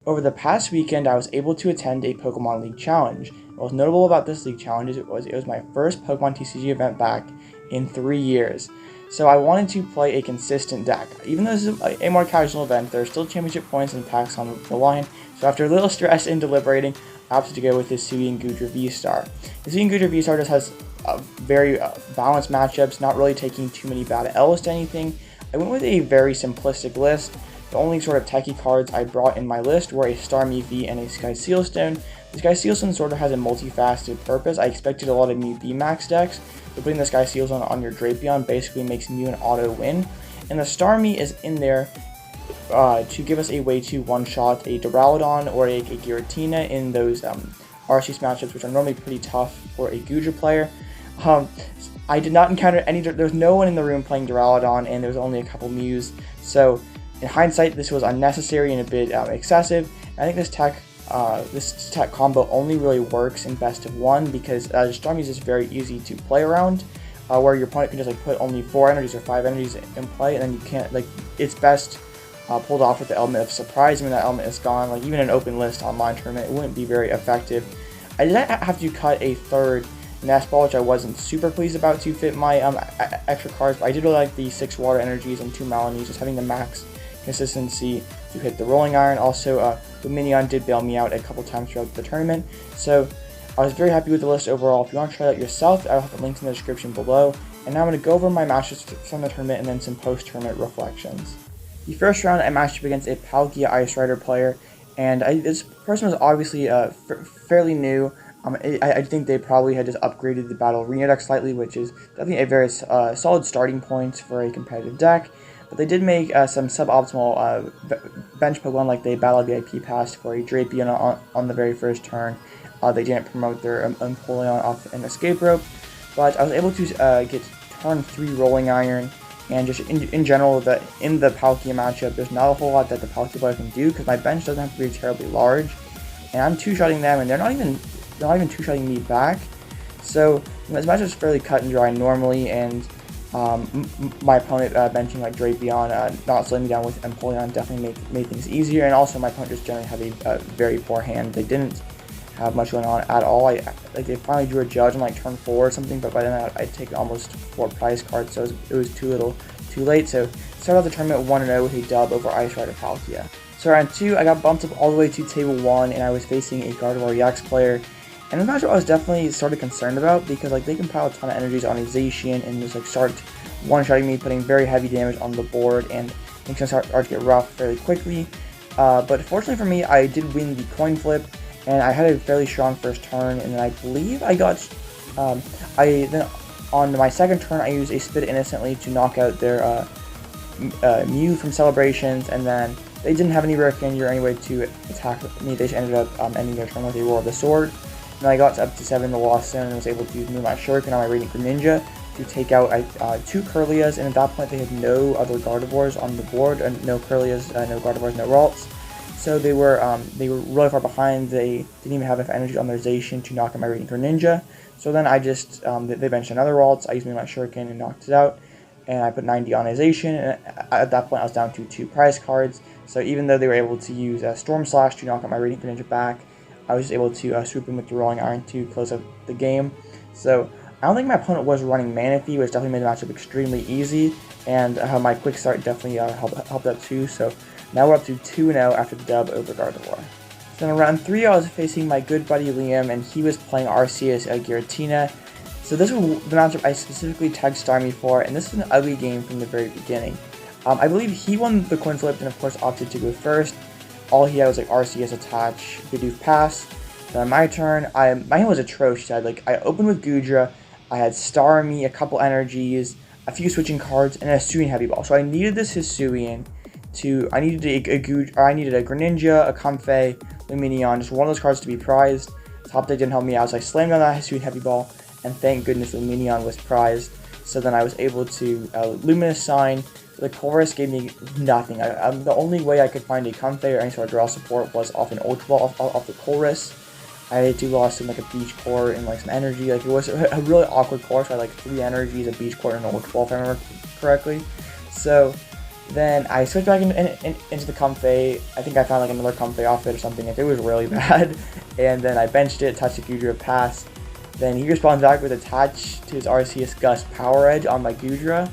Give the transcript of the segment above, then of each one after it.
Over the past weekend, I was able to attend a Pokemon League Challenge. What was notable about this League Challenge is it was my first Pokemon TCG event back in 3 years. So I wanted to play a consistent deck. Even though this is a more casual event, there are still championship points and packs on the line. So after a little stress and deliberating, I opted to go with this Hisuian Goodra V LOR. Hisuian Goodra V LOR just has very balanced matchups, not really taking too many bad L's to anything. I went with a very simplistic list. The only sort of techie cards I brought in my list were a Starmie V and a Sky Seal Stone. The Sky Seal Stone sort of has a multifaceted purpose. I expected a lot of Mew VMAX decks, but putting the Sky Seal Stone on your Drapion basically makes Mew an auto win. And the Starmie is in there to give us a way to one-shot a Duraludon or a Giratina in those RC matchups, which are normally pretty tough for a Goodra player. I did not encounter any. There was no one in the room playing Duraludon, and there was only a couple Mews. So in hindsight, this was unnecessary and a bit excessive. And I think this tech combo only really works in best of one because Starmie is just very easy to play around, where your opponent can just like put only 4 energies or 5 energies in play, and then you can't it's best pulled off with the element of surprise. When that element is gone, like even an open list online tournament, it wouldn't be very effective. I did have to cut a third Nest Ball, which I wasn't super pleased about to fit my extra cards, but I did really like the 6 Water Energies and 2 Melonies, just having the max consistency to hit the Rolling Iron. Also, Lumineon did bail me out a couple times throughout the tournament, so I was very happy with the list overall. If you want to try it out yourself, I'll have the links in the description below. And now I'm going to go over my matches from the tournament and then some post-tournament reflections. The first round, I matched up against a Palkia Ice Rider player, and this person was obviously fairly new. I think they probably had just upgraded the Battle Arena deck slightly, which is definitely a very solid starting point for a competitive deck. But they did make some suboptimal bench Pokemon, like they Battle VIP Pass for a Drapion on the very first turn. They didn't promote their Empoleon off an Escape Rope, but I was able to get turn 3 Rolling Iron. And just in general, in the Palkia matchup, there's not a whole lot that the Palkia player can do because my bench doesn't have to be terribly large, and I'm two-shotting them, and they're not even two-shotting me back. So this matchup is fairly cut and dry normally, and my opponent benching like Drapion, not slowing me down with Empoleon, definitely made things easier. And also my opponent just generally had a very poor hand. They didn't have much going on at all. They finally drew a Judge on like turn 4 or something, but by then I'd taken almost 4 prize cards, so it was too late. So started out the tournament 1-0 with a dub over Ice Rider Palkia. So round 2, I got bumped up all the way to table 1, and I was facing a Gardevoir EX player. And this matchup I was definitely sort of concerned about because like they can pile a ton of energies on a Zacian and just like start one-shotting me, putting very heavy damage on the board, and things can start to get rough fairly quickly. But fortunately for me, I did win the coin flip, and I had a fairly strong first turn, and then I believe I got, then on my second turn I used a Spit Innocently to knock out their Mew from Celebrations, and then they didn't have any rare candy or any way to attack me. They just ended up ending their turn with a Roar of the Sword. And I got up to 7 the Lost Zone and was able to use Mirage Shuriken on my Radiant Greninja to take out 2 Kirlias, and at that point they had no other Gardevoirs on the board, no Kirlias, no Gardevoirs, no Ralts. So they were really far behind. They didn't even have enough energy on their Zacian to knock out my Radiant Greninja. So then I just, they benched another Ralts, I used my Shuriken and knocked it out, and I put 90 on a Zacian, and at that point I was down to 2 prize cards. So even though they were able to use Storm Slash to knock out my Radiant Greninja back, I was just able to swoop in with the Rolling Iron to close out the game. So I don't think my opponent was running Manaphy, which definitely made the matchup extremely easy, and my quick start definitely helped out too. So now we're up to 2-0 after the dub over Gardevoir. So in round 3, I was facing my good buddy Liam, and he was playing Arceus Giratina. So this was the matchup I specifically tagged Starmie for, and this was an ugly game from the very beginning. I believe he won the coin flip and of course opted to go first. All he had was like Arceus attach, Bidoof pass. Then my turn, my hand was atrocious. I opened with Goodra, I had Starmie, a couple energies, a few switching cards, and a Hisuian Heavy Ball. So I needed this Hisuian I needed a Greninja, a Comfey, Lumineon, just one of those cards to be prized. Top deck didn't help me out, so I slammed on that Hisuian Heavy Ball, and thank goodness Lumineon was prized. So then I was able to Luminous Sign. The Colress gave me nothing. The only way I could find a Comfey or any sort of draw support was off an Ultra Ball off the Colress. I had to lost in like a Beach Court and like some energy. Like it was a really awkward course. I had like 3 energies, a Beach Court, and an Ultra Ball if I remember correctly. So Then I switched back into the Comfey. I think I found like another Comfey outfit or something if it was really bad. And then I benched it, touched the Goodra, passed. Then he responds back with attach to his Arceus Gust Power Edge on my Goodra.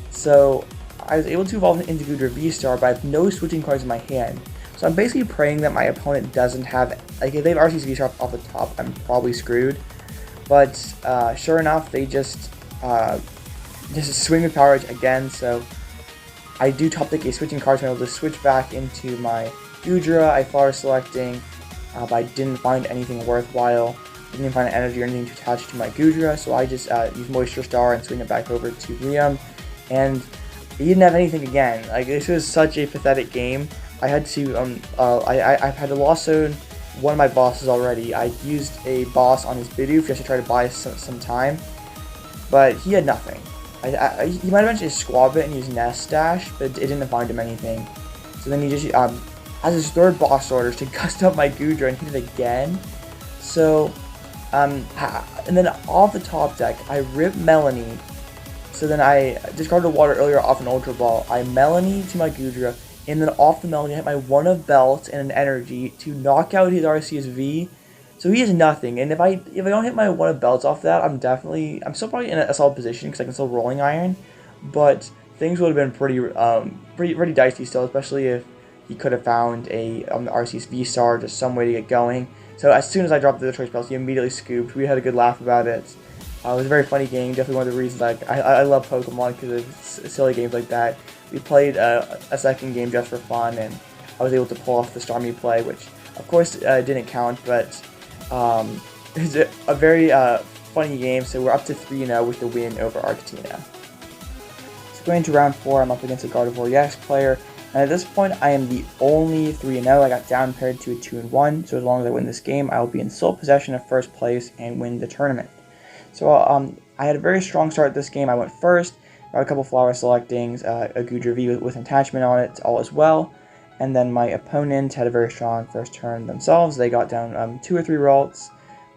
So I was able to evolve into Goodra VSTAR, but I have no switching cards in my hand. So I'm basically praying that my opponent doesn't have, like if they have Arceus VSTAR off the top, I'm probably screwed. But sure enough, they just swing with Power Edge again, so I do top deck a switching card, so I'm able to switch back into my Goodra. I flower selecting, but I didn't find anything worthwhile. I didn't find an energy or anything to attach to my Goodra, so I just used Moisture Star and swing it back over to Liam. And he didn't have anything again. Like, this was such a pathetic game. I had to, I've had to loss zone one of my bosses already. I used a boss on his Bidoof just to try to buy some time, but he had nothing. He might have mentioned his Squabit and used Nest Dash, but it didn't find him anything. So then he just has his third boss orders to gust up my Goodra and hit it again. So, and then off the top deck, I ripped Melony. So then I discarded a Water earlier off an Ultra Ball. I Melony to my Goodra, and then off the Melony I hit my one of Belt and an Energy to knock out his Arceus V. So he has nothing, and if I don't hit my one of Belts off that, I'm still probably in a solid position because I can still Rolling Iron, but things would have been pretty dicey still, especially if he could have found a Arceus VSTAR, just some way to get going. So as soon as I dropped the Choice Belts, he immediately scooped. We had a good laugh about it. It was a very funny game. Definitely one of the reasons I love Pokemon, because of silly games like that. We played a second game just for fun, and I was able to pull off the Starmie play, which of course didn't count, but it's a very funny game. So we're up to 3-0 with the win over Arctina. So going into round 4, I'm up against a Gardevoir EX player, and at this point I am the only 3-0. I got down paired to a 2-1, so as long as I win this game, I will be in sole possession of first place and win the tournament. So I had a very strong start this game. I went first, got a couple flower selectings, a Goodra V with an attachment on it, all as well. And then my opponent had a very strong first turn themselves. They got down 2 or 3 Ralts,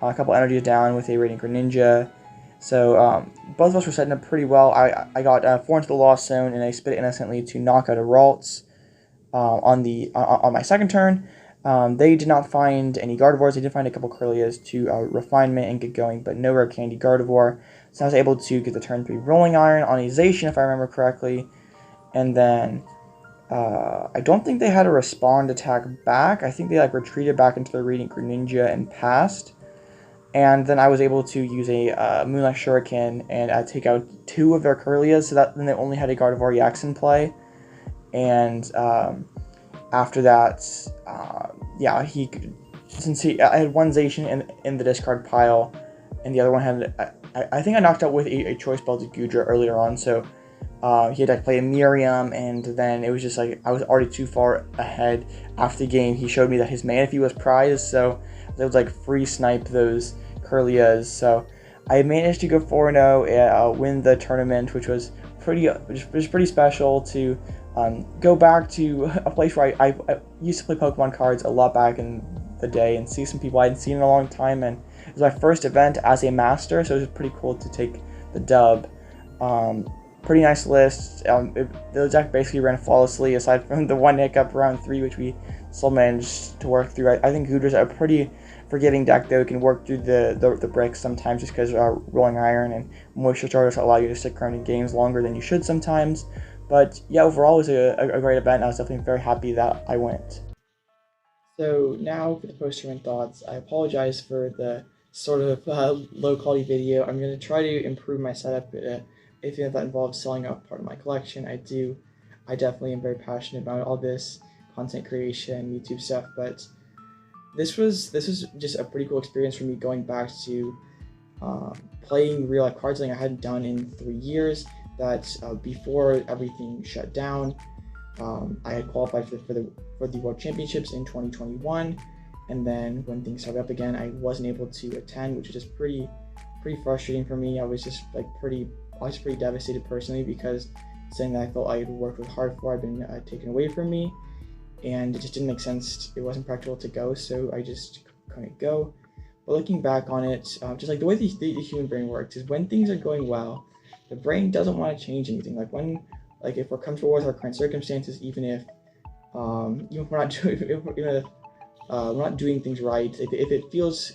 a couple energies down with a Radiant Greninja. So both of us were setting up pretty well. I got 4 into the lost zone, and I spit it innocently to knock out a Ralts on my second turn. They did not find any Gardevoirs. They did find a couple Kirlias to Refinement and get going, but no Rare Candy Gardevoir. So I was able to get the turn 3 Rolling Iron on a Zacian, if I remember correctly. And then I don't think they had a Respond attack back. I think they retreated back into their Radiant Greninja and passed. And then I was able to use a Moonlight Shuriken and take out 2 of their Kirlias, so that then they only had a Gardevoir EX in play. And after that, yeah, I had one Zacian in the discard pile, and the other one had, I think I knocked out with a Choice Belt Goodra earlier on, so he had to play a Miriam, and then it was just like, I was already too far ahead. After the game, he showed me that his Manaphy was prized, so I was like free snipe those Kirlias, so I managed to go 4-0, win the tournament, which was pretty special to go back to a place where I used to play Pokemon cards a lot back in the day and see some people I hadn't seen in a long time, and it was my first event as a master, so it was pretty cool to take the dub. Pretty nice list. The deck basically ran flawlessly aside from the one hiccup round 3, which we still managed to work through. I think Goodra's a pretty forgiving deck, though. It can work through the bricks sometimes just because Rolling Iron and Moisture Starters allow you to stick around in games longer than you should sometimes. But yeah, overall it was a great event, and I was definitely very happy that I went. So now for the post-tournament thoughts. I apologize for the sort of low-quality video. I'm going to try to improve my setup if that involves selling off part of my collection. I definitely am very passionate about all this content creation, YouTube stuff, but this was just a pretty cool experience for me, going back to playing real-life cards, something I hadn't done in 3 years. That before everything shut down, I had qualified for the World Championships in 2021, and then when things started up again, I wasn't able to attend, which was just pretty frustrating for me. I was just pretty devastated personally, because something that I felt I had worked hard for had been taken away from me, and it just didn't make sense. It wasn't practical to go, so I just couldn't go. But looking back on it, just like the way the human brain works is when things are going well, the brain doesn't want to change anything. Like when like if we're comfortable with our current circumstances, even if we're not doing we're not doing things right, if it feels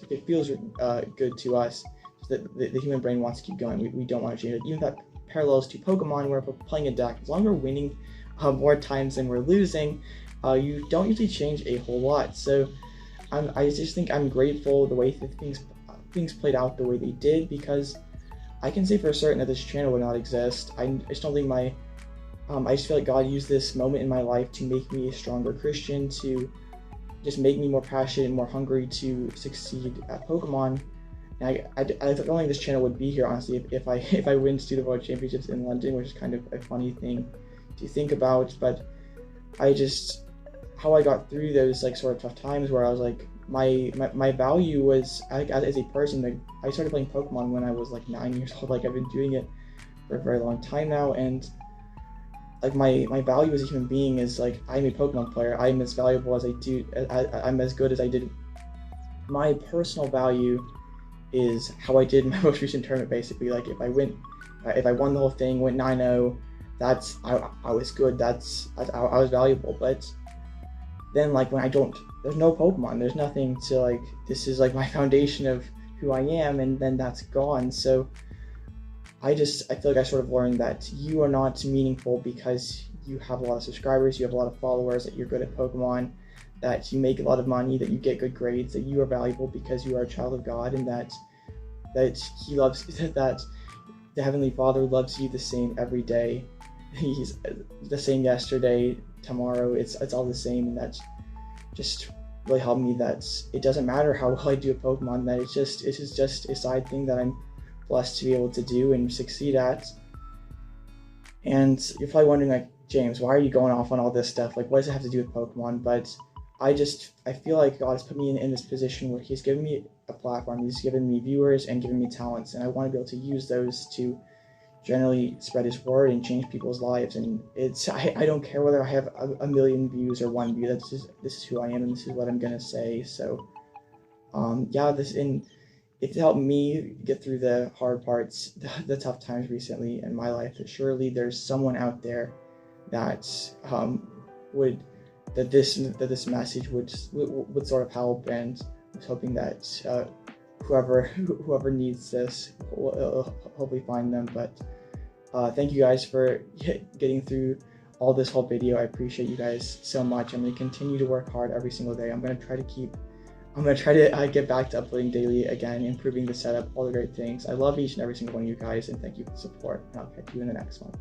good to us, the human brain wants to keep going. We don't want to change it. Even if that parallels to Pokemon, where we're playing a deck, as long as we're winning more times than we're losing, you don't usually change a whole lot. So I just think I'm grateful the way that things played out the way they did, because I can say for certain that this channel would not exist. I just don't think I just feel like God used this moment in my life to make me a stronger Christian, to just make me more passionate and more hungry to succeed at Pokemon. And I don't think this channel would be here, honestly, if I win Student World Championships in London, which is kind of a funny thing to think about. But how I got through those like sort of tough times where I was like, my value was, as a person, like, I started playing Pokemon when I was like 9 years old. Like, I've been doing it for a very long time now, and like my value as a human being is like, I'm a Pokemon player. I'm as valuable as I'm as good as I did. My personal value is how I did in my most recent tournament, basically. Like, if I won the whole thing, went 9-0, I was good. I was valuable. But then, like, when there's no Pokemon, there's nothing to, like, this is like my foundation of who I am, and then that's gone. So I feel like I sort of learned that you are not meaningful because you have a lot of subscribers, you have a lot of followers, that you're good at Pokemon, that you make a lot of money, that you get good grades, that you are valuable because you are a child of God, and that He loves, that the Heavenly Father loves you the same every day. He's the same yesterday, tomorrow, it's all the same. And that just really helped me, that it doesn't matter how well I do at Pokemon, that it's just a side thing that I'm blessed to be able to do and succeed at. And you're probably wondering, like, James, why are you going off on all this stuff? Like, what does it have to do with Pokemon? But I feel like God has put me in this position where He's given me a platform, He's given me viewers and given me talents, and I want to be able to use those to generally spread His word and change people's lives. And I don't care whether I have a million views or 1 view. This is who I am, and this is what I'm gonna say. So it helped me get through the hard parts, the tough times recently in my life. That surely there's someone out there that this message would sort of help, and I was hoping that whoever needs this will hopefully find them. But thank you guys for getting through all this whole video. I appreciate you guys so much. I'm going to continue to work hard every single day. I'm going to try to get back to uploading daily again, improving the setup, all the great things. I love each and every single one of you guys, and thank you for the support, and I'll catch you in the next one.